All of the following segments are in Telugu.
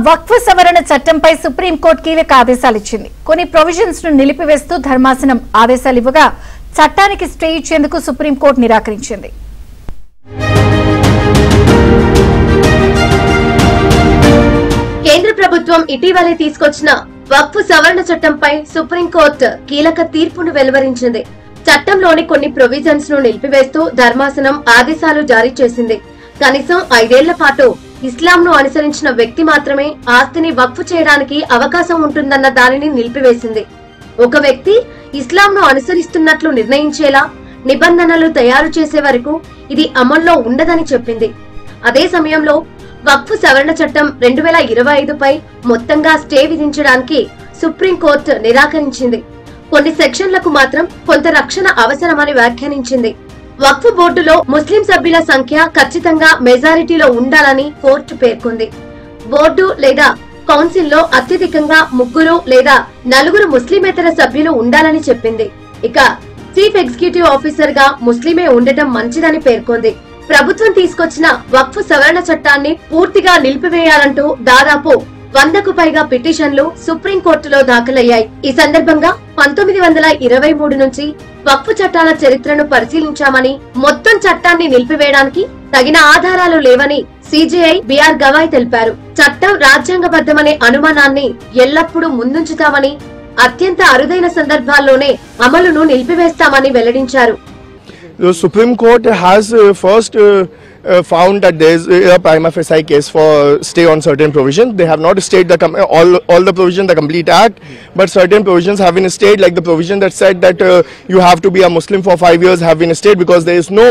వక్ఫ్ సవరణ చట్టంపై సుప్రీంకోర్టు కీలక ఆదేశాలు ఇచ్చింది. కొన్ని ప్రొవిజన్స్ ను నిలిపివేస్తూ ధర్మాసనం ఆదేశాలు ఇవ్వగా చట్టానికి స్టే ఇచ్చేందుకు సుప్రీంకోర్టు నిరాకరించింది. కేంద్ర ప్రభుత్వం ఇటీవలే తీసుకొచ్చిన వక్ఫ్ సవరణ చట్టంపై సుప్రీంకోర్టు కీలక తీర్పును వెలువరించింది. చట్టంలోని కొన్ని ప్రొవిజన్స్ ను నిలిపివేస్తూ ధర్మాసనం ఆదేశాలు జారీ చేసింది. కనీసం 5 ఏళ్ల పాటు ఇస్లాంను అనుసరించిన వ్యక్తి మాత్రమే ఆస్తిని వక్ఫ్ చేయడానికి అవకాశం ఉంటుందన్న దానిని నిలిపివేసింది. ఒక వ్యక్తి ఇస్లాంను అనుసరిస్తున్నట్లు నిర్ణయించేలా నిబంధనలు తయారు చేసే వరకు ఇది అమల్లో ఉండదని చెప్పింది. అదే సమయంలో వక్ఫ్ సవరణ చట్టం 2025పై మొత్తంగా స్టే విధించడానికి సుప్రీంకోర్టు నిరాకరించింది. కొన్ని సెక్షన్లకు మాత్రం కొంత రక్షణ అవసరమని వ్యాఖ్యానించింది. వక్ఫ్ బోర్డులో ముస్లిం సభ్యుల సంఖ్య ఖచ్చితంగా మెజారిటీలో ఉండాలని కోర్టు పేర్కొంది. బోర్డు లేదా కౌన్సిల్లో అత్యధికంగా 3 లేదా 4 ముస్లిమేతర సభ్యులు ఉండాలని చెప్పింది. ఇక చీఫ్ ఎగ్జిక్యూటివ్ ఆఫీసర్ గా ముస్లిమే ఉండటం మంచిదని పేర్కొంది. ప్రభుత్వం తీసుకొచ్చిన వక్ఫ్ సవరణ చట్టాన్ని పూర్తిగా నిలిపివేయాలంటూ దాదాపు 100కు పైగా పిటిషన్లు సుప్రీంకోర్టులో దాఖలయ్యాయి. ఈ సందర్భంగా 1923 నుంచి వక్ఫ్ చట్టాల చరిత్రను పరిశీలించామని, మొత్తం చట్టాన్ని నిలిపివేయడానికి తగిన ఆధారాలు లేవని సిజేఐ బిఆర్ గవాయ్ తెలిపారు. చట్టం రాజ్యాంగబద్ధమనే అనుమానాన్ని ఎల్లప్పుడూ ముందుంచుతామని, అత్యంత అరుదైన సందర్భాల్లోనే అమలును నిలిపివేస్తామని వెల్లడించారు. The Supreme Court has first found that there is a prima facie case for stay on certain provisions. They have not stayed all the provisions, the complete act, but certain provisions have been stayed, like the provision that said that you have to be a Muslim for 5 years have been stayed because there is no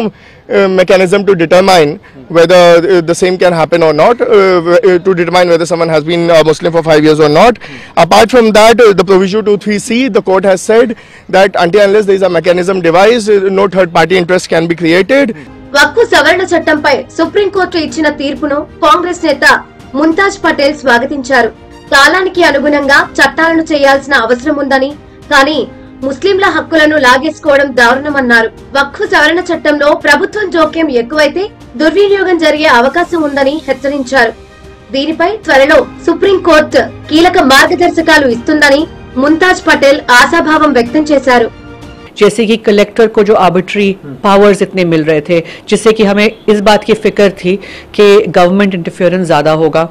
mechanism to determine whether the same can happen or not, to determine whether someone has been a Muslim for 5 years or not. Apart from that, the provision 23C, the court has said that until unless there is a mechanism devised, no third party interest can be created. వక్ఫ్ సవరణ చట్టంపై సుప్రీంకోర్టు ఇచ్చిన తీర్పును కాంగ్రెస్ నేత ముంతాజ్ పటేల్ స్వాగతించారు. కాలానికి అనుగుణంగా చట్టాలను చేయాల్సిన అవసరం ఉందని, కానీ ముస్లింల హక్కులను లాగేసుకోవడం దారుణమన్నారు. వక్ఫ్ సవరణ చట్టంలో ప్రభుత్వం జోక్యం ఎక్కువైతే దుర్వినియోగం జరిగే అవకాశం ఉందని హెచ్చరించారు. దీనిపై త్వరలో సుప్రీంకోర్టు కీలక మార్గదర్శకాలు ఇస్తుందని ముంతాజ్ పటేల్ ఆశాభావం వ్యక్తం చేశారు. जैसे कि कलेक्टर को जो आर्बिट्री पावर्स इतने मिल रहे थे, जिससे कि हमें इस बात की फिक्र थी कि गवर्नमेंट इंटरफेरेंस ज़्यादा होगा,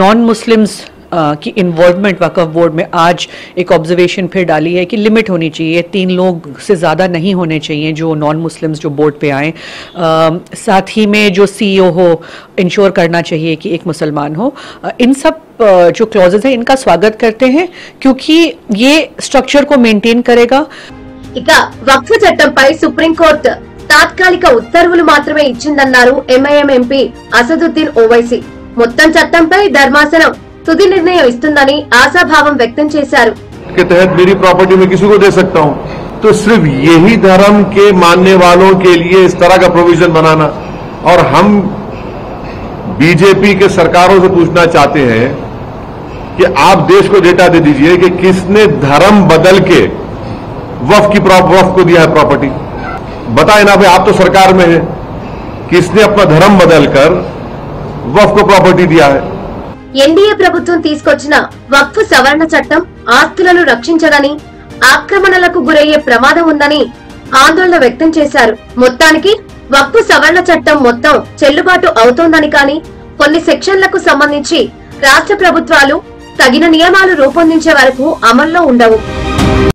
नॉन मुस्लिम्स की इन्वॉल्वमेंट वक्फ बोर्ड में आज एक ऑब्जर्वेशन फिर डाली है कि लिमिट होनी चाहिए, 3 लोग से ज़्यादा नहीं होने चाहिए जो नॉन मुस्लिम्स जो बोर्ड पे आए. साथ ही में जो CEO हो इंश्योर करना चाहिए कि एक मुसलमान हो. इन सब जो क्लॉजेज हैं इनका स्वागत करते हैं क्योंकि ये स्ट्रक्चर को मेंटेन करेगा. ఇక వక్ఫ్ చట్టంపై సుప్రీంకోర్టు తాత్కాలిక ఉత్తర్వులు మాత్రమే ఇచ్చిందన్నారు ఎంఐఎం ఎంపీ అసదుద్దీన్ ఓవైసీ. మొత్తం చట్టంపై ధర్మాసనం తుది నిర్ణయం ఇస్తుందని ఆశాభావం వ్యక్తం చేశారు. के तहत मेरी प्रॉपर्टी में किसी को दे सकता हूं, तो सिर्फ यही धर्म के मानने वालों के लिए इस तरह का प्रोविजन बनाना. और हम बीजेपी के सरकारों से पूछना चाहते हैं कि आप देश को डेटा दे दीजिए कि किसने धर्म बदल के वक्फ को दिया है प्रॉपर्टी. बताए ना भाई, आप तो सरकार में है, किसने अपना धर्म बदलकर वक्फ को प्रॉपर्टी दिया है. ఎన్డీఏ ప్రభుత్వం తీసుకొచ్చిన వక్ఫ్ సవరణ చట్టం ఆస్తులను రక్షించదని, ఆక్రమణలకు గురయ్యే ప్రమాదం ఉందని ఆందోళన వ్యక్తం చేశారు. మొత్తానికి వక్ఫ్ సవరణ చట్టం మొత్తం చెల్లుబాటు అవుతోందని, కానీ కొన్ని సెక్షన్లకు సంబంధించి రాష్ట్ర ప్రభుత్వాలు తగిన నియమాలు రూపొందించే వరకు అమల్లో ఉండవు.